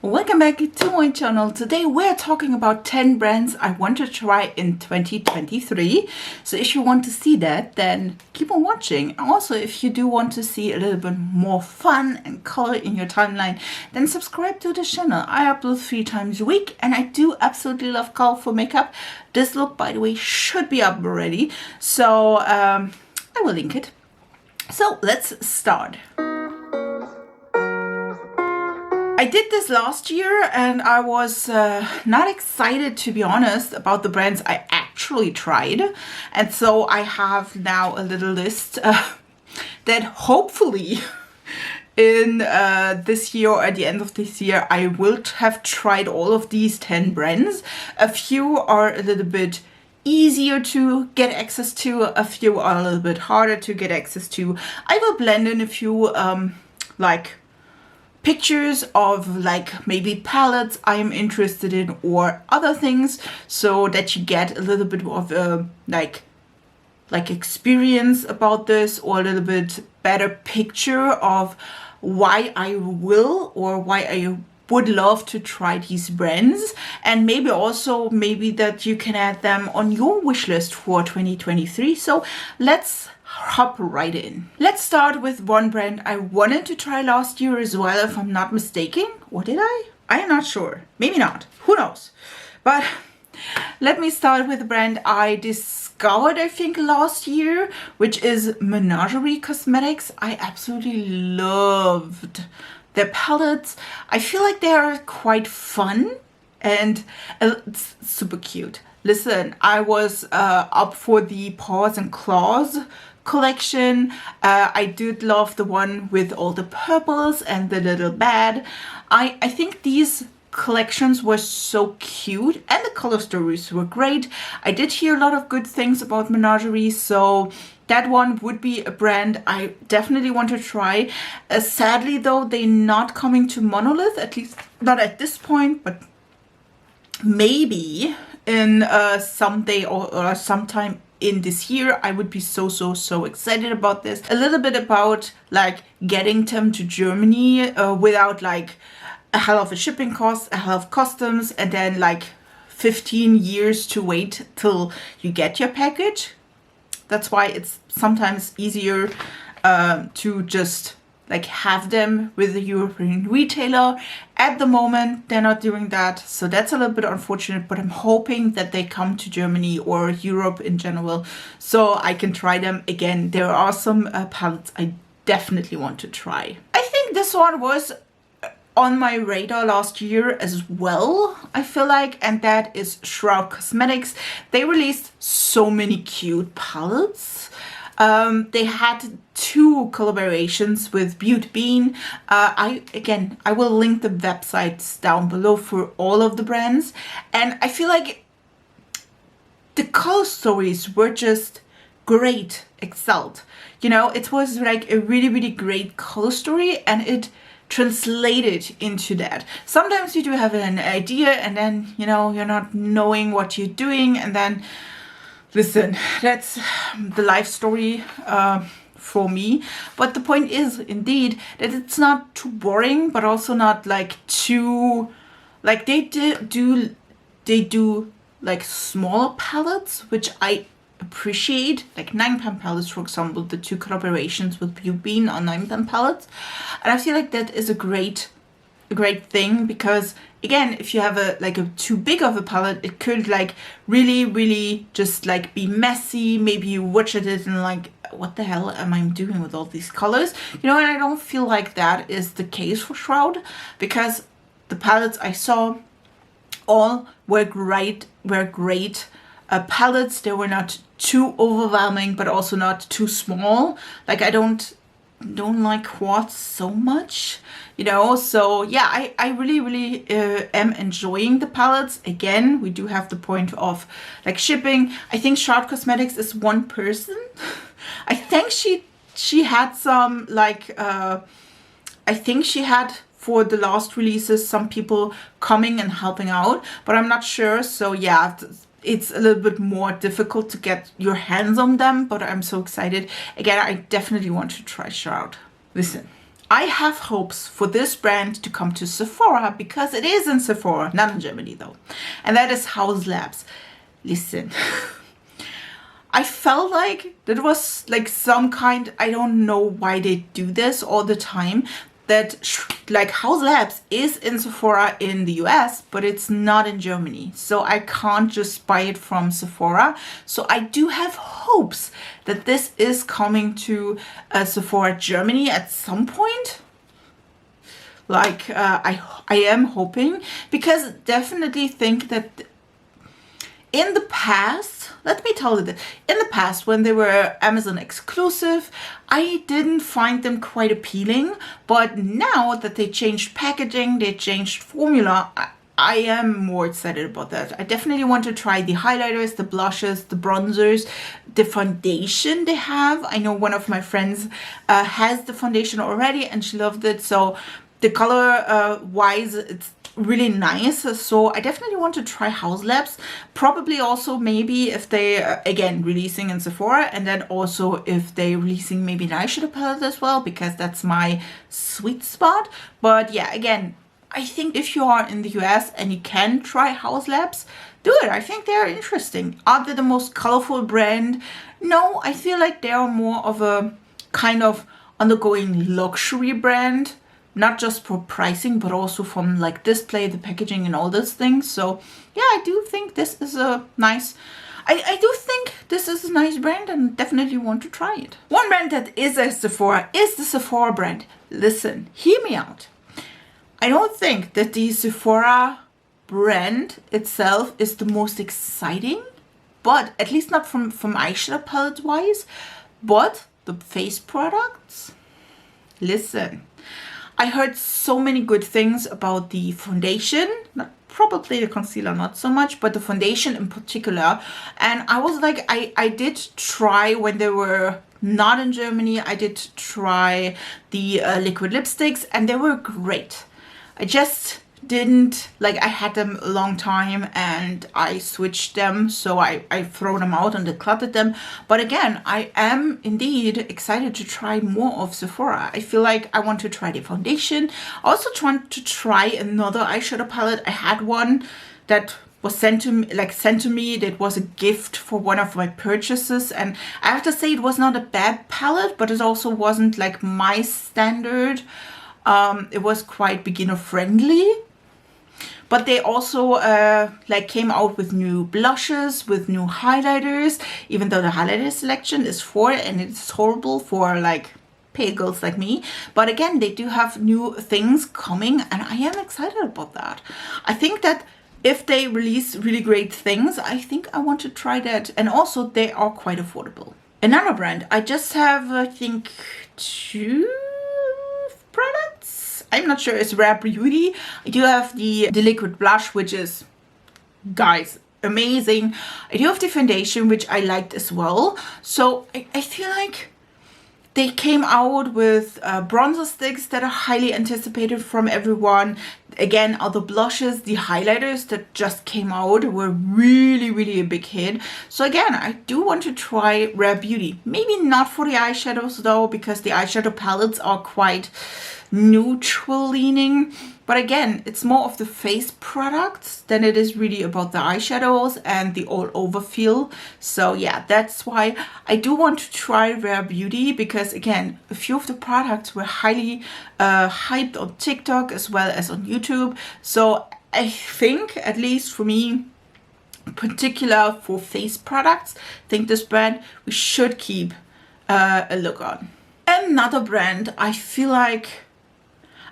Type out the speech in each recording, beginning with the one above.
Welcome back to my channel. Today we're talking about 10 brands I want to try in 2023. So if you want to see that, then keep on watching. Also, if you do want to see a little bit more fun and color in your timeline, then subscribe to the channel. I upload 3 times a week and I do absolutely love colorful makeup. This look, by the way, should be up already. So I will link it. So let's start. I did this last year and I was not excited, to be honest, about the brands I actually tried. And so I have now a little list that hopefully in this year or at the end of this year, I will have tried all of these 10 brands. A few are a little bit easier to get access to, a few are a little bit harder to get access to. I will blend in a few like pictures of like maybe palettes I'm interested in or other things, so that you get a little bit of a like experience about this, or a little bit better picture of why I will or why I would love to try these brands, and maybe also that you can add them on your wish list for 2023. So let's hop right in. Let's start with one brand I wanted to try last year as well, if I'm not mistaken. Or did I? I am not sure. Maybe not. Who knows? But let me start with a brand I discovered, I think, last year, which is Menagerie Cosmetics. I absolutely loved their palettes. I feel like they are quite fun and it's super cute. Listen, I was up for the Paws and Claws collection. I did love the one with all the purples and the little bat. I think these collections were so cute and the color stories were great. I did hear a lot of good things about Menagerie, so that one would be a brand I definitely want to try. Sadly though, they're not coming to Monolith, at least not at this point, but maybe in someday or sometime in this year. I would be so excited about this. A little bit about like getting them to Germany without like a hell of a shipping cost, a hell of customs, and then like 15 years to wait till you get your package. That's why it's sometimes easier to just like have them with a European retailer. At the moment, they're not doing that. So that's a little bit unfortunate, but I'm hoping that they come to Germany or Europe in general so I can try them again. There are some palettes I definitely want to try. I think this one was on my radar last year as well, I feel like, and that is Shroud Cosmetics. They released so many cute palettes. They had 2 collaborations with Beauty Bean. I will link the websites down below for all of the brands. And I feel like the color stories were just great, excelled. You know, it was like a really great color story and it translated into that. Sometimes you do have an idea and then, you know, you're not knowing what you're doing, and then listen, that's the life story for me. But the point is indeed that it's not too boring, but also not like too, like they do like smaller palettes, which I appreciate, like 9-pan palettes, for example. The 2 collaborations with Beauty Bean on 9-pan palettes, and I feel like that is a great thing, because again, if you have a too big of a palette, it could like really just like be messy. Maybe you watch it and like, what the hell am I doing with all these colors, you know? And I don't feel like that is the case for Shroud, because the palettes I saw all were great palettes. They were not too overwhelming, but also not too small. Like I don't like quartz so much, you know. So yeah, I really am enjoying the palettes. Again, we do have the point of like shipping. I think Shroud Cosmetics is one person. I think she had some like I think she had, for the last releases, some people coming and helping out, but I'm not sure. So yeah, it's a little bit more difficult to get your hands on them, but I'm so excited. Again, I definitely want to try Shroud. Listen, I have hopes for this brand to come to Sephora because it is in Sephora, not in Germany though. And that is Haus Labs. Listen, I felt like that was like some kind, I don't know why they do this all the time, that like Haus Labs is in Sephora in the US, but it's not in Germany. So I can't just buy it from Sephora. So I do have hopes that this is coming to Sephora Germany at some point. Like I am hoping, because definitely think that in the past, let me tell you that in the past when they were Amazon exclusive, I didn't find them quite appealing. But now that they changed packaging, they changed formula, I am more excited about that. I definitely want to try the highlighters, the blushes, the bronzers, the foundation they have. I know one of my friends has the foundation already and she loved it. So the color wise, it's really nice. So I definitely want to try Haus Labs. Probably also maybe if they again releasing in Sephora, and then also if they releasing maybe an eyeshadow palette as well, because that's my sweet spot. But yeah, again, I think if you are in the US and you can try Haus Labs, do it. I think they're interesting. Are they the most colorful brand? No, I feel like they are more of a kind of undergoing luxury brand. Not just for pricing, but also from like display, the packaging and all those things. So yeah, I do think this is a nice, I do think this is a nice brand and definitely want to try it. One brand that is a Sephora is the Sephora brand. Listen, hear me out. I don't think that the Sephora brand itself is the most exciting, but at least not from eyeshadow palette wise, but the face products. Listen. I heard so many good things about the foundation, probably the concealer not so much, but the foundation in particular. And I was like, I did try when they were not in Germany, I did try the liquid lipsticks and they were great. I just didn't, like, I had them a long time and I switched them, so I throw them out and decluttered them. But again, I am indeed excited to try more of Sephora. I feel like I want to try the foundation. I also want to try another eyeshadow palette. I had one that was sent to me, that was a gift for one of my purchases, and I have to say it was not a bad palette, but it also wasn't like my standard. It was quite beginner friendly. But they also like came out with new blushes, with new highlighters, even though the highlighter selection is 4 and it's horrible for like pale girls like me. But again, they do have new things coming and I am excited about that. I think that if they release really great things, I think I want to try that. And also they are quite affordable. Another brand, I just have, I think, 2 products. I'm not sure, it's Rare Beauty. I do have the liquid blush, which is, guys, amazing. I do have the foundation, which I liked as well. So I feel like they came out with bronzer sticks that are highly anticipated from everyone. Again, other blushes, the highlighters that just came out were really, really a big hit. So again, I do want to try Rare Beauty. Maybe not for the eyeshadows though, because the eyeshadow palettes are quite neutral leaning. But again, it's more of the face products than it is really about the eyeshadows and the all over feel. So yeah, that's why I do want to try Rare Beauty, because again, a few of the products were highly hyped on TikTok as well as on YouTube. So I think, at least for me, particular for face products, I think this brand we should keep a look on. Another brand I feel like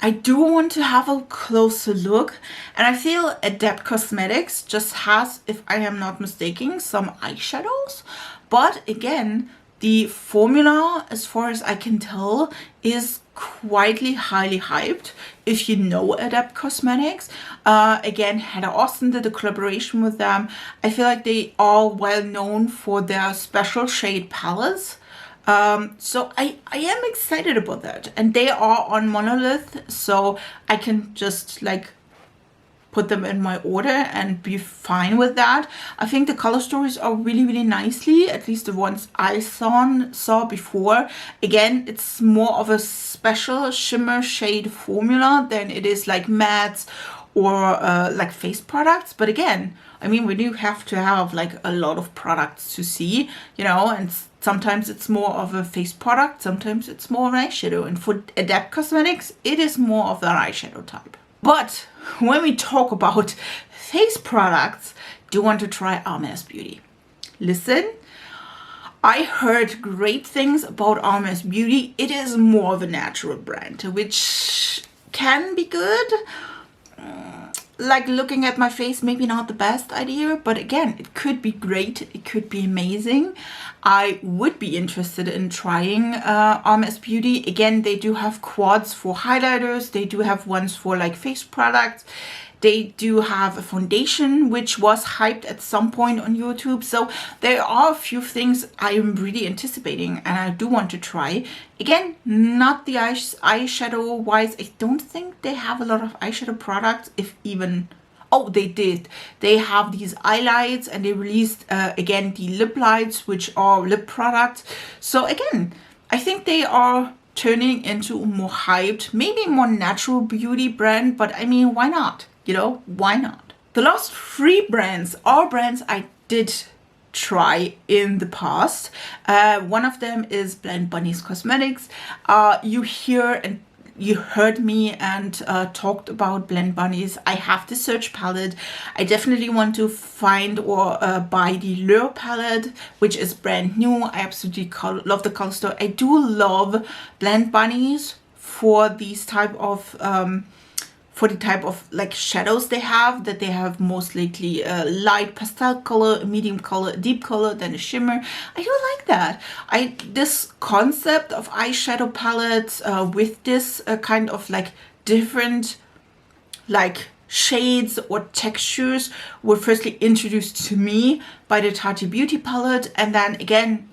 I do want to have a closer look, and I feel Adept Cosmetics just has, if I am not mistaken, some eyeshadows. But again, the formula, as far as I can tell, is quietly highly hyped. If you know Adept Cosmetics, again, Heather Austin did a collaboration with them. I feel like they are well known for their special shade palettes. So I am excited about that, and they are on Monolith, so I can just like put them in my order and be fine with that. I think the color stories are really, really nicely, at least the ones I saw before. Again, it's more of a special shimmer shade formula than it is like mattes or like face products. But again, I mean, we do have to have like a lot of products to see, you know, and sometimes it's more of a face product, sometimes it's more of an eyeshadow. And for Adapt Cosmetics, it is more of an eyeshadow type. But when we talk about face products, do you want to try Armaz Beauty? Listen, I heard great things about Armaz Beauty. It is more of a natural brand, which can be good. Like looking at my face, maybe not the best idea, but again, it could be great. It could be amazing. I would be interested in trying Armaz Beauty. Again, they do have quads for highlighters. They do have ones for like face products. They do have a foundation, which was hyped at some point on YouTube. So there are a few things I am really anticipating and I do want to try. Again, not the eyeshadow wise. I don't think they have a lot of eyeshadow products, if even. Oh, they did. They have these eyelights and they released, again, the lip lights, which are lip products. So again, I think they are turning into a more hyped, maybe more natural beauty brand. But I mean, why not? You know, why not? The last 3 brands are brands I did try in the past. One of them is Blend Bunny's Cosmetics. You heard me and talked about Blend Bunnies. I have the Search palette. I definitely want to find or buy the Lure palette, which is brand new. I absolutely love the color story. I do love Blend Bunnies for these type of for the type of like shadows they have, that they have most likely a light pastel color, a medium color, a deep color, then a shimmer. I do like that. This concept of eyeshadow palettes with this kind of like different like shades or textures were firstly introduced to me by the Tati Beauty palette, and then again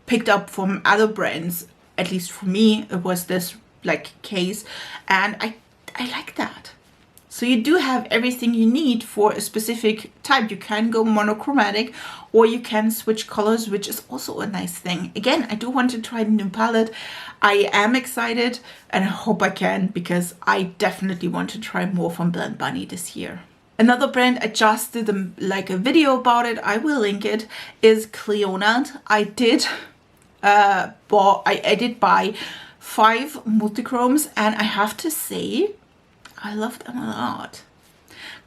picked up from other brands. At least for me, it was this like case, and I like that. So you do have everything you need for a specific type. You can go monochromatic or you can switch colors, which is also a nice thing. Again, I do want to try the new palette. I am excited and I hope I can, because I definitely want to try more from Blend Bunny this year. Another brand, I just did a video about it. I will link it, is Cleonant. I did buy 5 multichromes and I have to say, I love them a lot.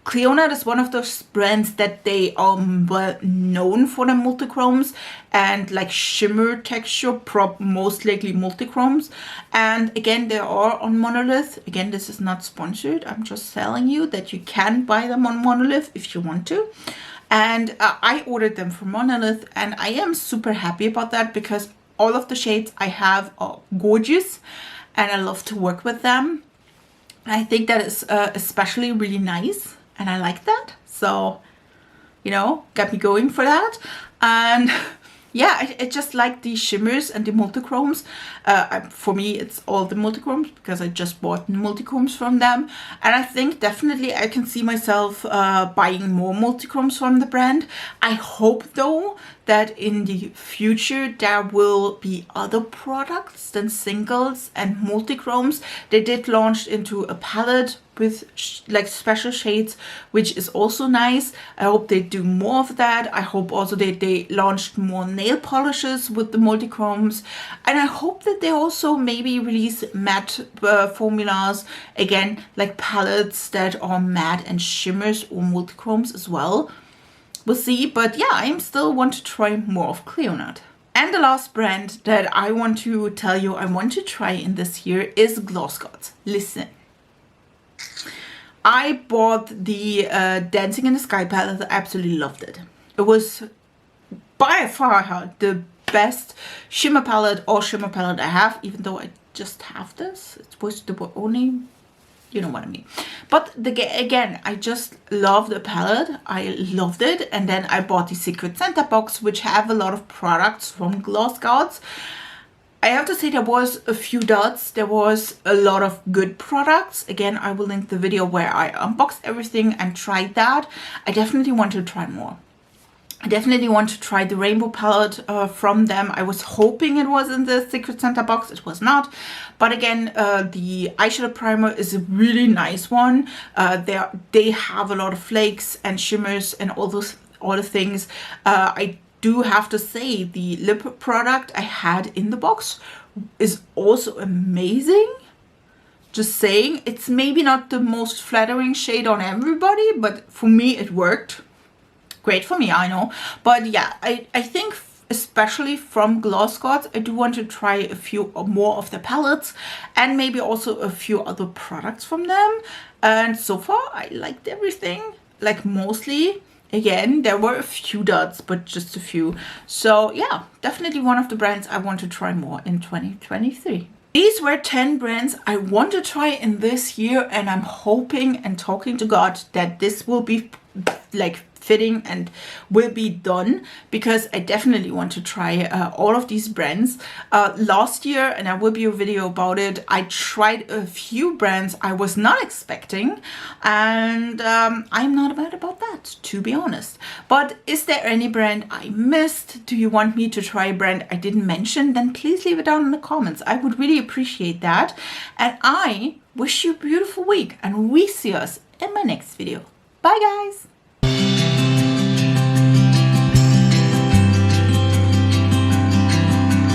Cleonant is one of those brands that they are well known for the multichromes and like shimmer texture, most likely multichromes. And again, they are on Monolith. Again, this is not sponsored. I'm just telling you that you can buy them on Monolith if you want to. And I ordered them from Monolith and I am super happy about that, because all of the shades I have are gorgeous and I love to work with them. I think that is especially really nice and I like that. So, you know, got me going for that. And yeah, I just like the shimmers and the multichromes. For me, it's all the multichromes because I just bought the multichromes from them. And I think definitely I can see myself buying more multichromes from the brand. I hope though that in the future there will be other products than singles and multichromes. They did launch into a palette with like special shades, which is also nice. I hope they do more of that. I hope also they launched more nail polishes with the multichromes, and I hope that they also maybe release matte formulas, again like palettes that are matte and shimmers or multichromes as well. We'll see, but yeah, I still want to try more of Cleonant. And the last brand that I want to tell you I want to try in this year is Gloss Gods. Listen, I bought the Dancing in the Sky palette. I absolutely loved it. It was by far the best shimmer palette I have, even though I just have this. It was the only, you know what I mean. But again, I just love the palette. I loved it. And then I bought the Secret Santa box, which have a lot of products from Gloss Gods. And I think that is especially really nice. I hope they do more of that. I hope also they launch more nail polishes with the multichromes. I have to say there was a few duds. There was a lot of good products. Again, I will link the video where I unboxed everything and tried that. I definitely want to try more. I definitely want to try the rainbow palette from them. I was hoping it was in the Secret Santa box. It was not. But again, the eyeshadow primer is a really nice one. They have a lot of flakes and shimmers and all the things. I do have to say the lip product I had in the box is also amazing. Just saying, it's maybe not the most flattering shade on everybody, but for me it worked. Great for me, I know. But yeah, I think especially from Glossgods, I do want to try a few more of the palettes and maybe also a few other products from them. And so far, I liked everything, like mostly. Again, there were a few duds, but just a few. So yeah, definitely one of the brands I want to try more in 2023. These were 10 brands I want to try in this year, and I'm hoping and talking to God that this will be like fitting and will be done, because I definitely want to try all of these brands. Last year, and there will be a video about it, I tried a few brands I was not expecting, and I'm not mad about that, to be honest. But is there any brand I missed? Do you want me to try a brand I didn't mention? Then please leave it down in the comments. I would really appreciate that. And I wish you a beautiful week, and we see us in my next video. Bye guys!